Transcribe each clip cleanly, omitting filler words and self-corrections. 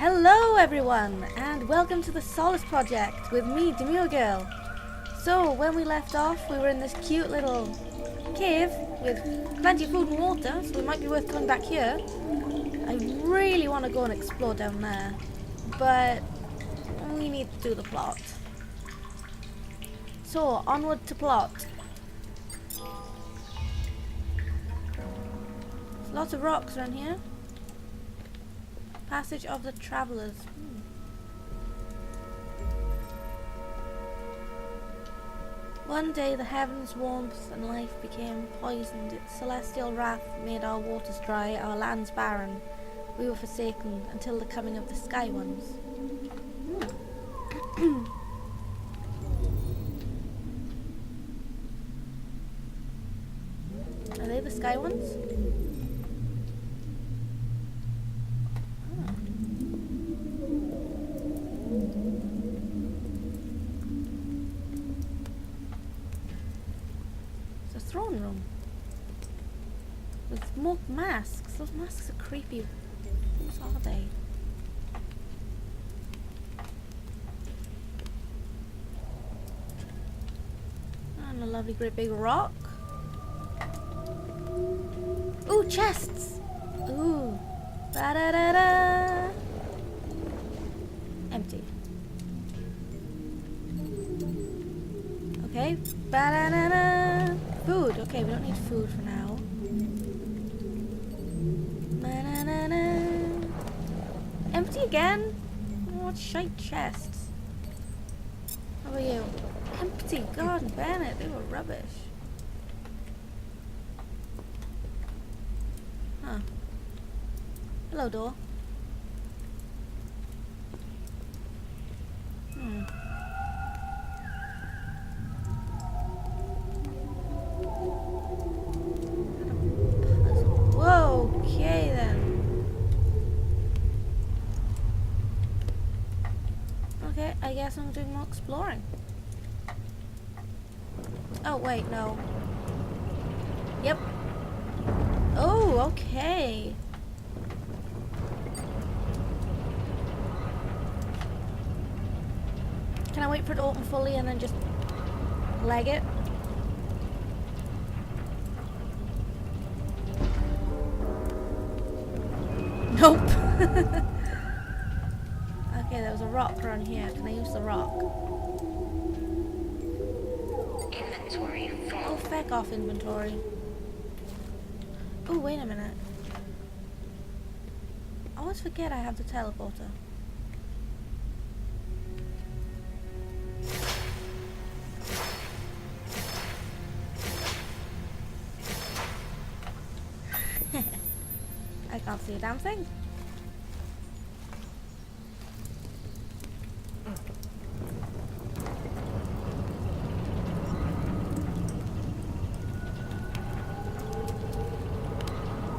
Hello everyone, and welcome to the Solus project with me, Demure Girl. So, when we left off, we were in this cute little cave with plenty of food and water, so it might be worth coming back here. I really want to go and explore down there, but we need to do the plot. So, onward to plot. There's lots of rocks around here. Passage of the Travelers. One day the heavens' warmth and life became poisoned. Its celestial wrath made our waters dry, our lands barren. We were forsaken until the coming of the Sky Ones. Are they the Sky Ones? Throne room with more masks. Those masks are creepy. Whose are they? And a lovely great big rock. Ooh, chests! Ooh. Ba-da-da-da! Empty. Okay. Ba-da-da-da! Food. Okay, we don't need food for now. Na-na-na-na. Empty again? Oh, what shite chests. How about you? Empty. God, Bennett, they were rubbish. Huh. Hello, door. Okay then. Okay, I guess I'm doing more exploring. Oh wait, no. Yep. Oh, okay. Can I wait for it to open fully and then just leg it? Nope. Okay, there was a rock around here. Can I use the rock? Inventory full. Oh, feck off inventory. Oh, wait a minute. I always forget I have the teleporter. I can't see a damn thing.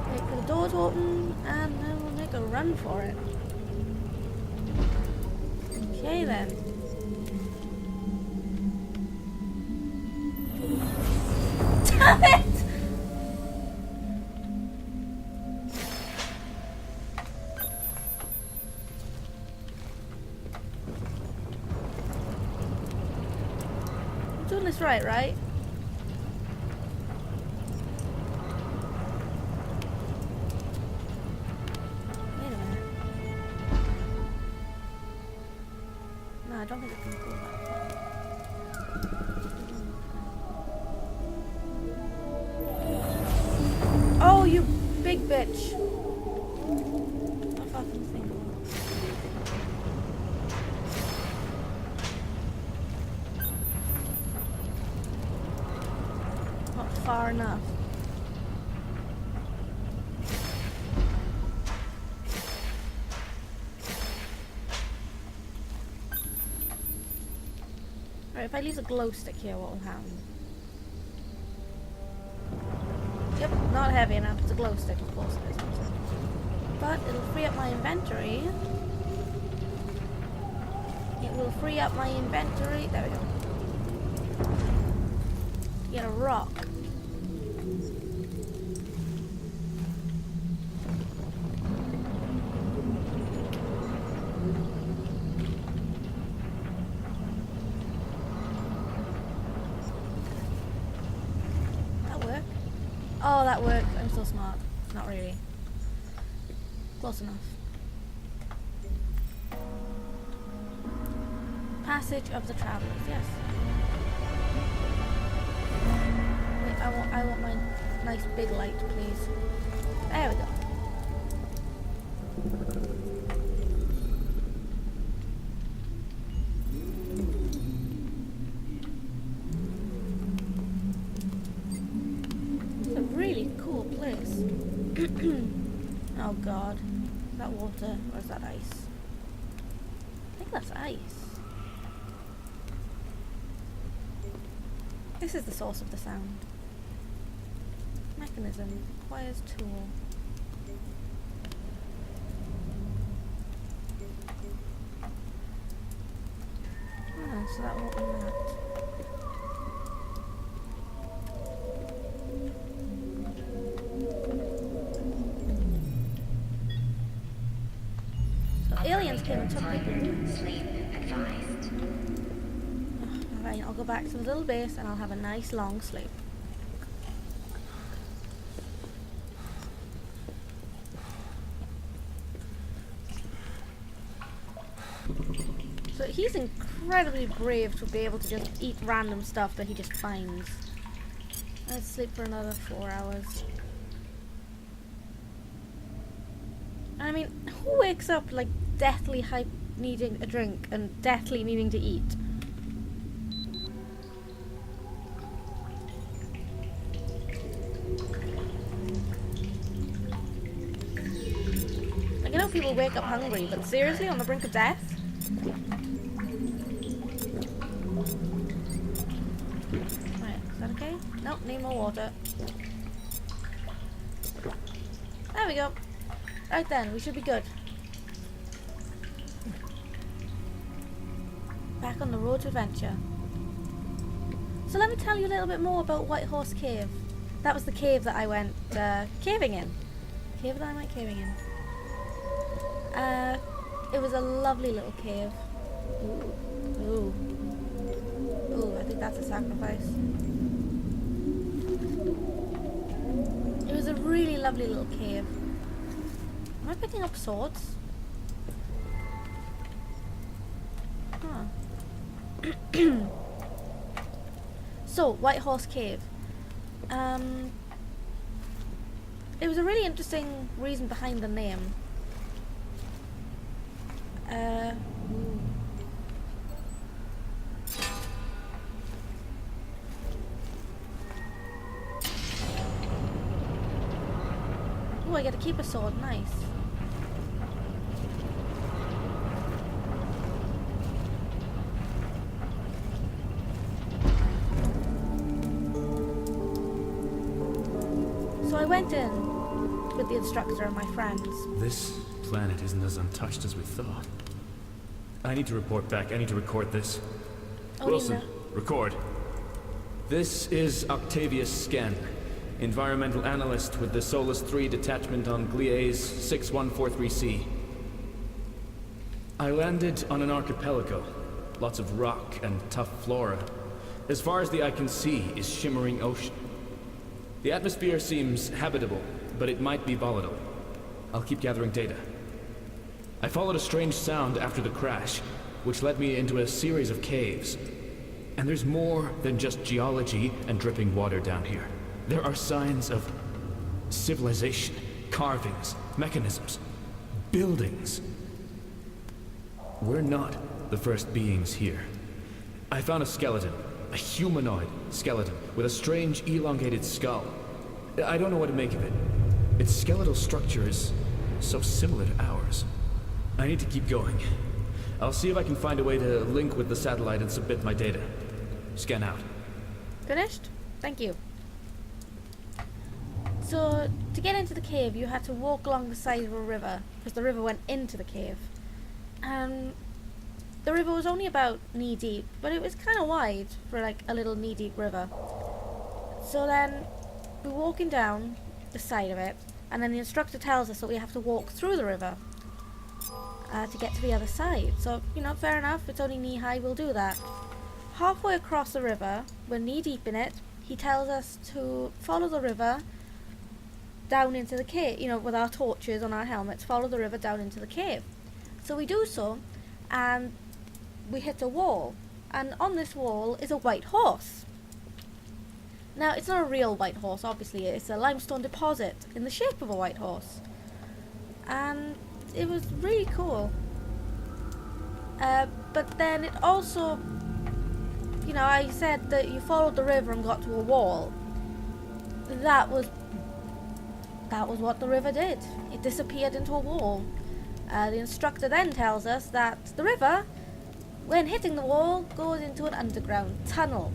Wait for the door to open and then we'll make a run for it. Okay then. Damn it! Doing this right? Wait a minute. No, I don't think it can go that far. Oh, you big bitch! I fucking think. Far enough. Right, if I leave a glow stick here, what will happen? Yep, not heavy enough. It's a glow stick, of course it isn't. But it'll free up my inventory. It will free up my inventory. There we go. Get a rock. Oh, that worked. I'm so smart. Not really. Close enough. Passage of the Travelers, yes. Wait, I want my nice big light, please. There we go. It's a really cool place. Oh god. Is that water or is that ice? I think that's ice. This is the source of the sound. Mechanism requires tool. Ah, so that will open that. So aliens came and took people. Sleep advised. Alright, I'll go back to the little base and I'll have a nice long sleep. So he's incredibly brave to be able to just eat random stuff that he just finds. Let's sleep for another 4 hours. I mean, who wakes up like deathly hype needing a drink and deathly needing to eat? Like, I know people wake up hungry, but seriously, on the brink of death? Right, is that okay? Nope, need more water. There we go. Right then, we should be good. Back on the road to adventure. So let me tell you a little bit more about White Horse Cave. That was the cave that I went caving in. Cave that I went caving in. It was a lovely little cave. Ooh. Ooh. Ooh, I think that's a sacrifice. It was a really lovely little cave. Am I picking up swords? Huh. So, White Horse Cave. It was a really interesting reason behind the name. Oh, I get to keep a sword. Nice. So I went in with the instructor and my friends. This planet isn't as untouched as we thought. I need to report back. I need to record this. Oh, Wilson, Nina. record. This is Octavius Scan, environmental analyst with the Solus 3 detachment on Gliese 6143C. I landed on an archipelago. Lots of rock and tough flora. As far as the eye can see is shimmering ocean. The atmosphere seems habitable, but it might be volatile. I'll keep gathering data. I followed a strange sound after the crash, which led me into a series of caves. And there's more than just geology and dripping water down here. There are signs of civilization, carvings, mechanisms, buildings. We're not the first beings here. I found a skeleton, a humanoid skeleton with a strange elongated skull. I don't know what to make of it. Its skeletal structure is so similar to ours. I need to keep going. I'll see if I can find a way to link with the satellite and submit my data. Scan out. Finished? Thank you. So, to get into the cave, you had to walk along the side of a river, because the river went into the cave. The river was only about knee deep, but it was kind of wide for like a little knee deep river. So then, we're walking down the side of it, and then the instructor tells us that we have to walk through the river to get to the other side. So, you know, fair enough, it's only knee high, we'll do that. Halfway across the river, we're knee deep in it, he tells us to follow the river down into the cave, you know, with our torches on our helmets, follow the river down into the cave. So we do so, and we hit a wall, and on this wall is a white horse. Now, it's not a real white horse, obviously. It's a limestone deposit in the shape of a white horse. And it was really cool. But then it also, you know, I said that you followed the river and got to a wall. That was what the river did. It disappeared into a wall. The instructor then tells us that the river, when hitting the wall, goes into an underground tunnel.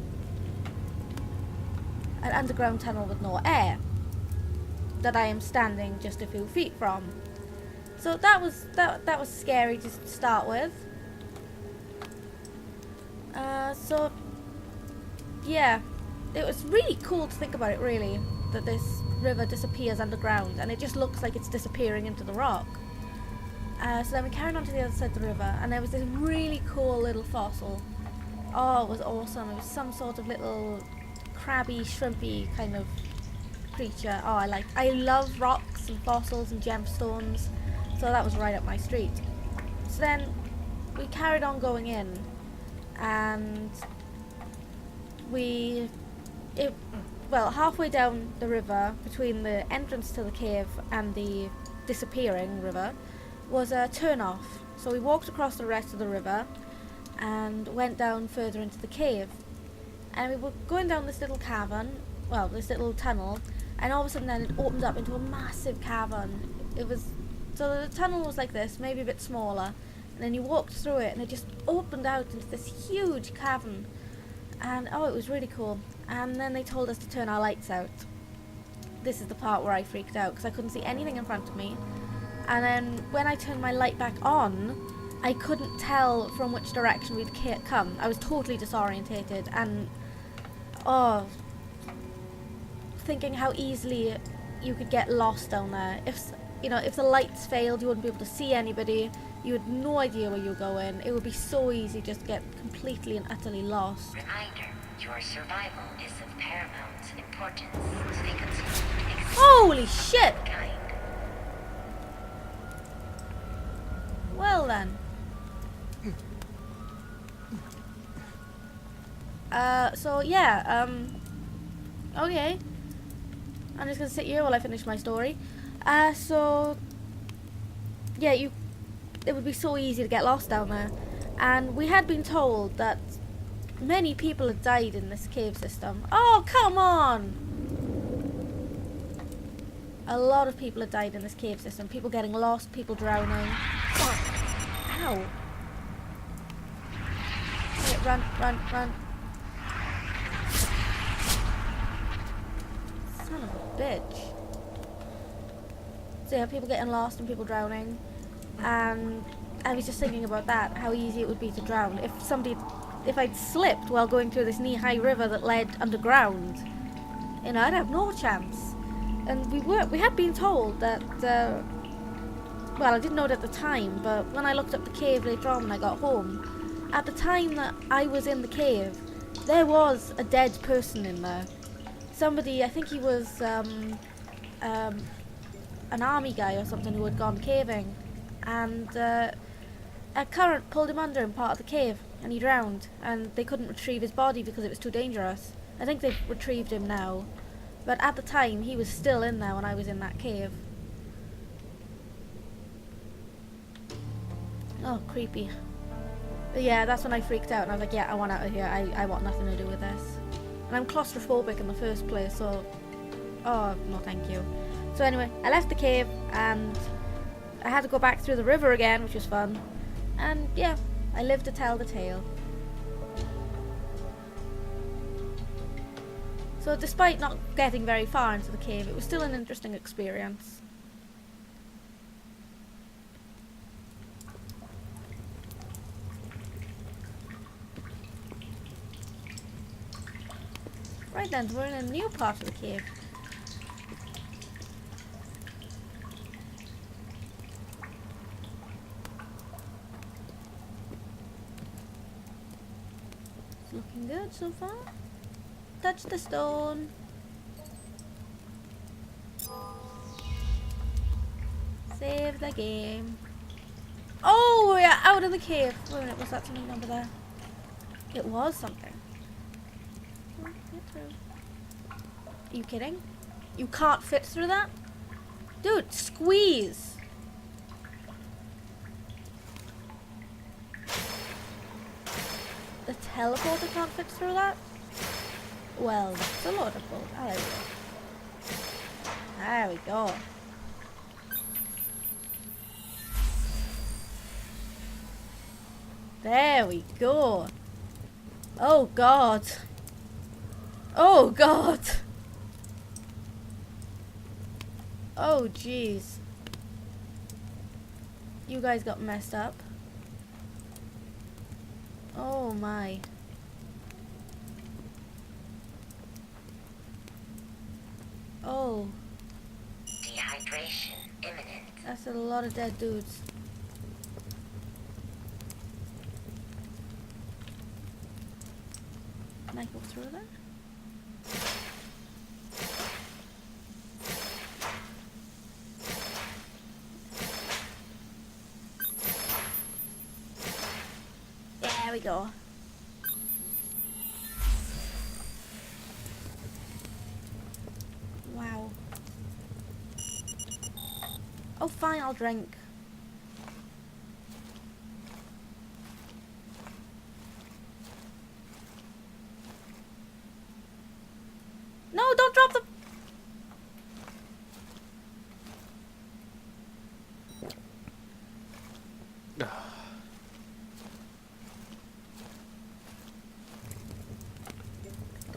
An underground tunnel with no air that I am standing just a few feet from. So that was scary to start with. So yeah, it was really cool to think about it, really, that this river disappears underground and it just looks like it's disappearing into the rock. So then we carried on to the other side of the river, and there was this really cool little fossil. Oh, it was awesome. It was some sort of little crabby, shrimpy kind of creature. Oh, I love rocks and fossils and gemstones, so that was right up my street. So then we carried on going in, and halfway down the river, between the entrance to the cave and the disappearing river, was a turn-off. So we walked across the rest of the river and went down further into the cave. And we were going down this little cavern, well, this little tunnel, and all of a sudden then it opened up into a massive cavern. So the tunnel was like this, maybe a bit smaller, and then you walked through it and it just opened out into this huge cavern. And oh, it was really cool. And then they told us to turn our lights out. This is the part where I freaked out, because I couldn't see anything in front of me. And then when I turned my light back on, I couldn't tell from which direction we'd come. I was totally disorientated, and thinking how easily you could get lost down there. If the lights failed, you wouldn't be able to see anybody. You had no idea where you were going. It would be so easy just to get completely and utterly lost. Reminder, your survival is of paramount importance. Stay concealed. Holy shit! Kind. Well then. Okay. I'm just gonna sit here while I finish my story. It would be so easy to get lost down there. And we had been told that many people had died in this cave system. Oh, come on! A lot of people had died in this cave system. People getting lost, people drowning. Ow. Okay, run. Son of a bitch. So yeah, people getting lost and people drowning. And I was just thinking about that, how easy it would be to drown. If I'd slipped while going through this knee-high river that led underground, I'd have no chance. And we had been told that, I didn't know it at the time, but when I looked up the cave later on when I got home, at the time that I was in the cave, there was a dead person in there. Somebody, I think he was an army guy or something who had gone caving, and a current pulled him under in part of the cave, and he drowned, and they couldn't retrieve his body because it was too dangerous. I think they've retrieved him now, but at the time he was still in there when I was in that cave. Oh, creepy. But yeah, that's when I freaked out and I was like, yeah, I want out of here. I want nothing to do with this. And I'm claustrophobic in the first place, so... Oh, no thank you. So anyway, I left the cave and I had to go back through the river again, which was fun. And yeah, I lived to tell the tale. So despite not getting very far into the cave, it was still an interesting experience. Right then, we're in a new part of the cave. It's looking good so far. Touch the stone. Save the game. Oh, we're out of the cave. Wait a minute, was that something over there? It was something. Get through. Are you kidding? You can't fit through that? Dude, squeeze! The teleporter can't fit through that? Well, that's a lot of bull. Oh, there we go. There we go. There we go. Oh god. Oh god. Oh jeez. You guys got messed up. Oh my. Oh. Dehydration imminent. That's a lot of dead dudes. Can I go through that? There we go. Wow. Oh fine, I'll drink. No, don't drop the...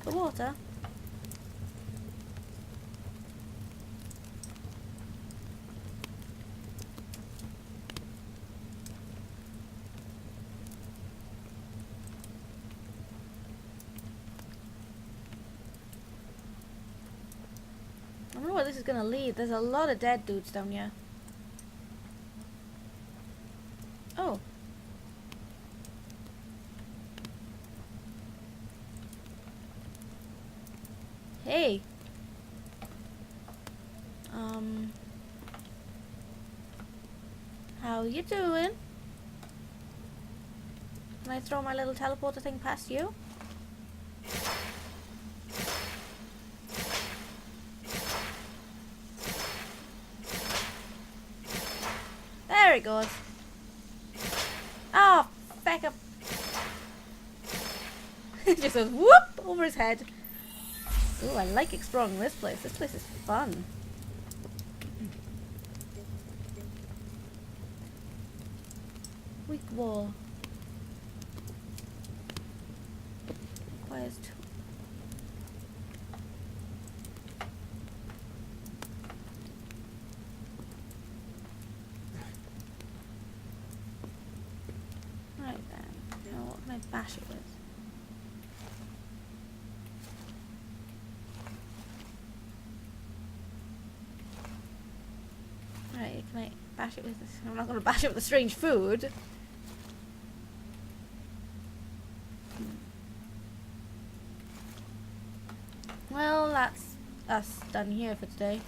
The water. I wonder where this is gonna lead. There's a lot of dead dudes down here. Oh. Hey. How you doing? Can I throw my little teleporter thing past you? There it goes. Oh, back up. It just goes whoop over his head. Ooh, I like exploring this place. This place is fun. Weak wall. Requires two. Right then. Now what can I bash it with? Right, can I bash it with this? I'm not going to bash it with the strange food. Well, that's us done here for today.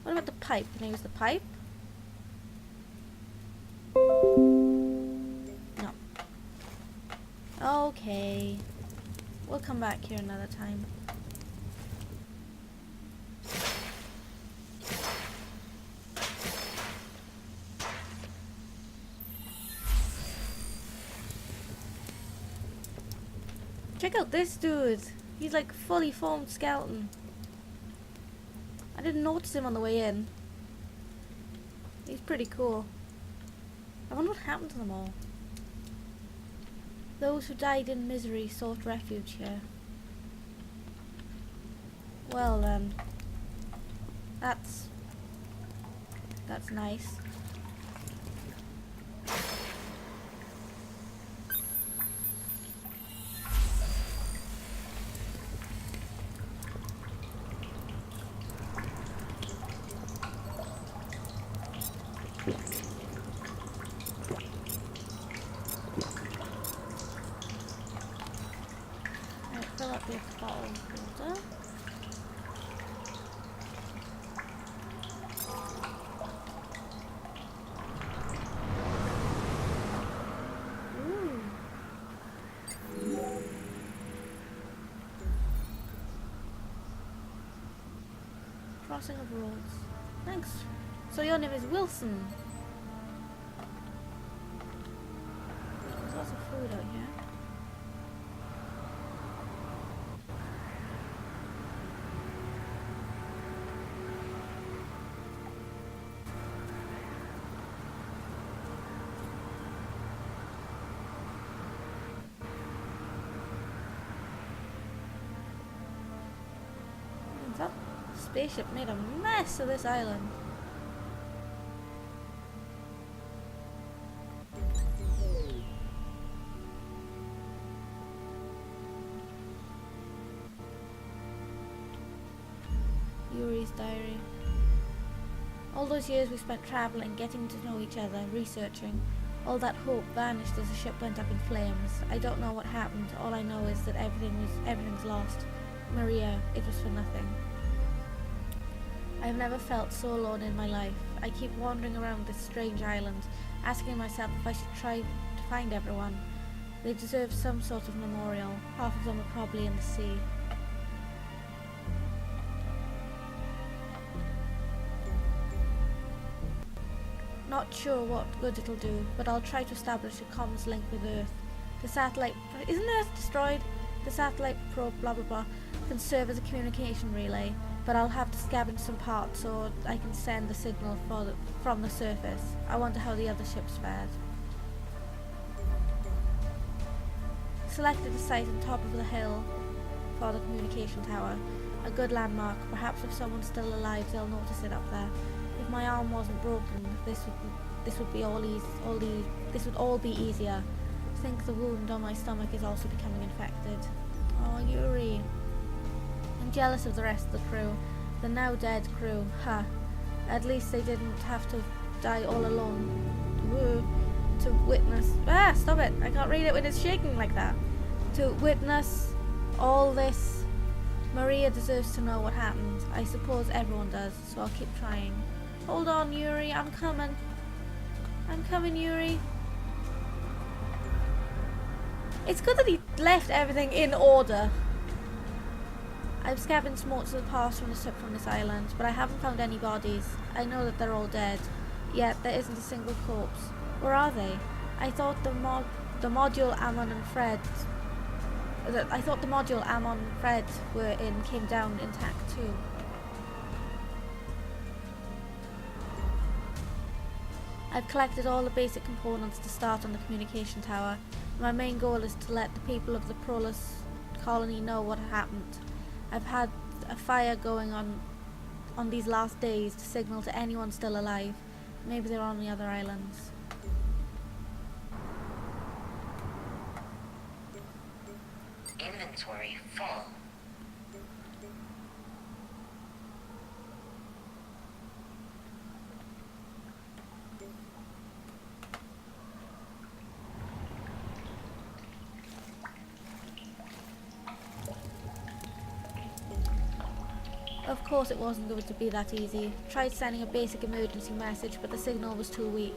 What about the pipe? Can I use the pipe? No. Okay. We'll come back here another time. Check out this dude. He's like fully formed skeleton. I didn't notice him on the way in. He's pretty cool. I wonder what happened to them all. Those who died in misery sought refuge here. Well then. That's nice. Fill up this bottle of water. Crossing of roads. Thanks. So your name is Wilson. There's lots of food out here. That spaceship made a mess of this island. Yuri's diary. All those years we spent traveling, getting to know each other, researching. All that hope vanished as the ship went up in flames. I don't know what happened. All I know is that everything's lost. Maria, it was for nothing. I've never felt so alone in my life. I keep wandering around this strange island, asking myself if I should try to find everyone. They deserve some sort of memorial. Half of them are probably in the sea. Not sure what good it'll do, but I'll try to establish a comms link with Earth. The satellite... Isn't Earth destroyed? The satellite probe blah blah blah can serve as a communication relay, but I'll have to scavenge some parts so I can send the signal from the surface. I wonder how the other ships fared. Selected a site on top of the hill for the communication tower. A good landmark. Perhaps if someone's still alive they'll notice it up there. If my arm wasn't broken, this would all be easier. I think the wound on my stomach is also becoming infected. Oh, Yuri. I'm jealous of the rest of the crew. The now dead crew. Ha. At least they didn't have to die all alone. Woo. To witness... Ah, stop it. I can't read it when it's shaking like that. To witness all this. Maria deserves to know what happened. I suppose everyone does, so I'll keep trying. Hold on, Yuri. I'm coming. I'm coming, Yuri. It's good that he left everything in order. I've scavenged most of the parts from the ship from this island, but I haven't found any bodies. I know that they're all dead, yet there isn't a single corpse. Where are they? I thought the module Ammon and Fred were in came down intact too. I've collected all the basic components to start on the communication tower. My main goal is to let the people of the Solus colony know what happened. I've had a fire going on these last days to signal to anyone still alive. Maybe they're on the other islands. Inventory full. Of course it wasn't going to be that easy. Tried sending a basic emergency message, but the signal was too weak.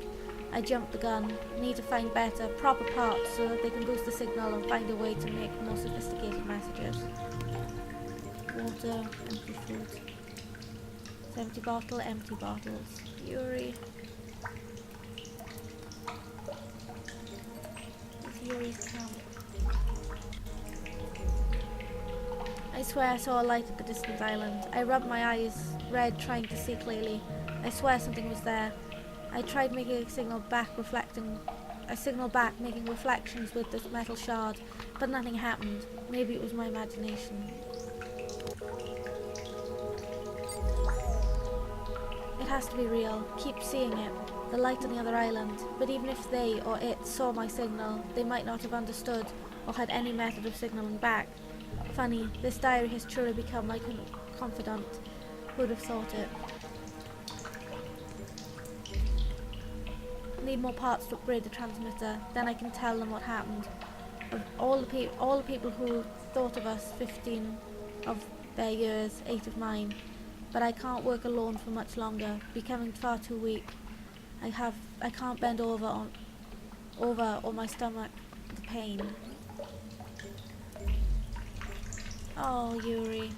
I jumped the gun. Need to find better, proper parts so that they can boost the signal and find a way to make more sophisticated messages. Water, empty food. 70 bottle, empty bottles. Yuri. It's Yuri's camp. I swear I saw a light at the distant island. I rubbed my eyes red, trying to see clearly. I swear something was there. I tried making a signal back, making reflections with this metal shard, but nothing happened. Maybe it was my imagination. It has to be real. Keep seeing it. The light on the other island. But even if they or it saw my signal, they might not have understood or had any method of signaling back. Funny, this diary has truly become like a confidant. Who'd have thought it? Need more parts to upgrade the transmitter, then I can tell them what happened. Of all the people who thought of us, 15 of their years, 8 of mine. But I can't work alone for much longer, becoming far too weak. I can't bend over on my stomach, the pain. Oh, Yuri.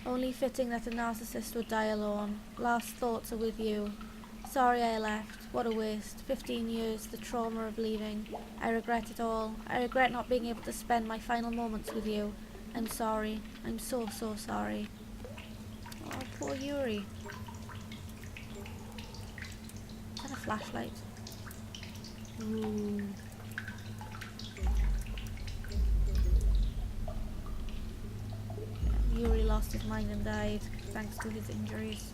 Only fitting that a narcissist would die alone. Last thoughts are with you. Sorry I left. What a waste. 15 years, the trauma of leaving. I regret it all. I regret not being able to spend my final moments with you. I'm sorry. I'm so, so sorry. Oh, poor Yuri. Is that a flashlight? Ooh. Yuri lost his mind and died thanks to his injuries.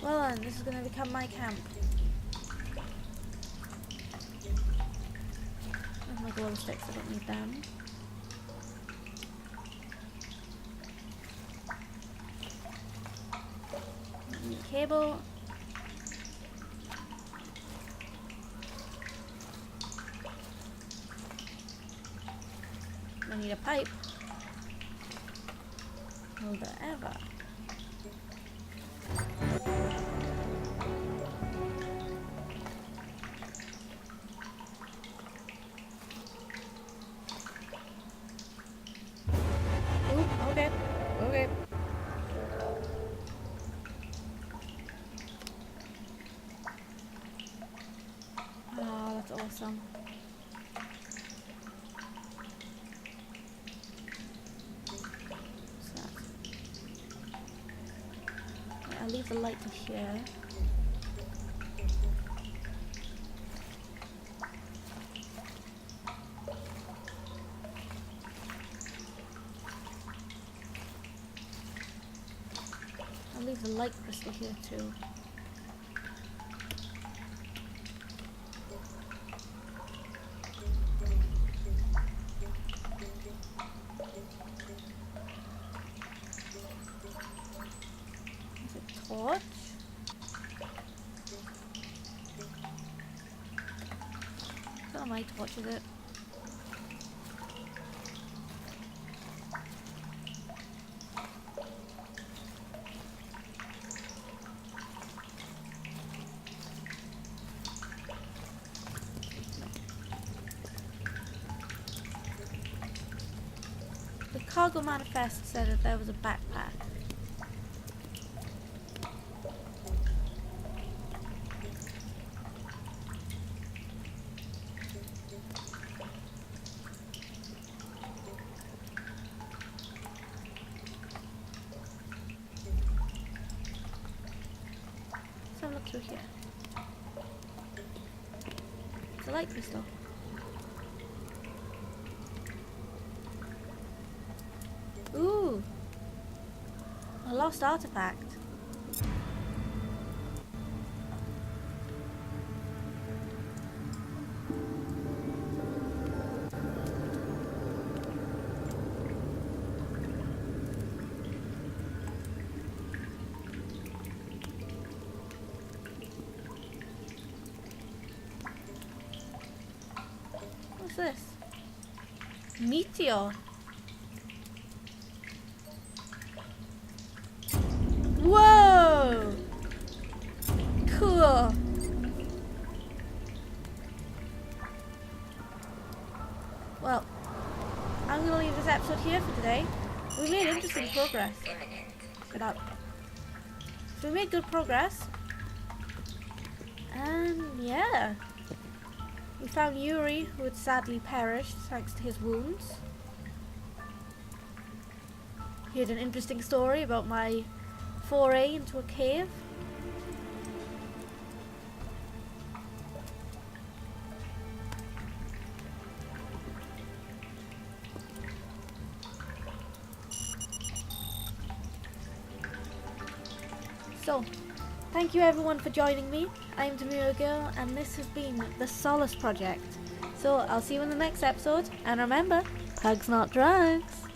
Well then, this is going to become my camp. Where's my glow sticks? I don't need them. I need a cable. I need a pipe. Will there ever? Ooh, okay. Okay. Oh, that's awesome. I'll leave the light to here. I'll leave the light crystal here too. Torch. It's not my torch, is it? The cargo manifest said that there was a backpack. Let's have a look through here. It's a light crystal. Ooh! A lost artifact. What's this? Meteor. Whoa! Cool. Well, I'm gonna leave this episode here for today. We made interesting progress. Shut up. So we made good progress. And yeah. We found Yuri, who had sadly perished thanks to his wounds. He had an interesting story about my foray into a cave. So, thank you everyone for joining me. I'm Demure Girl and this has been the Solus Project. So I'll see you in the next episode, and remember, hugs not drugs.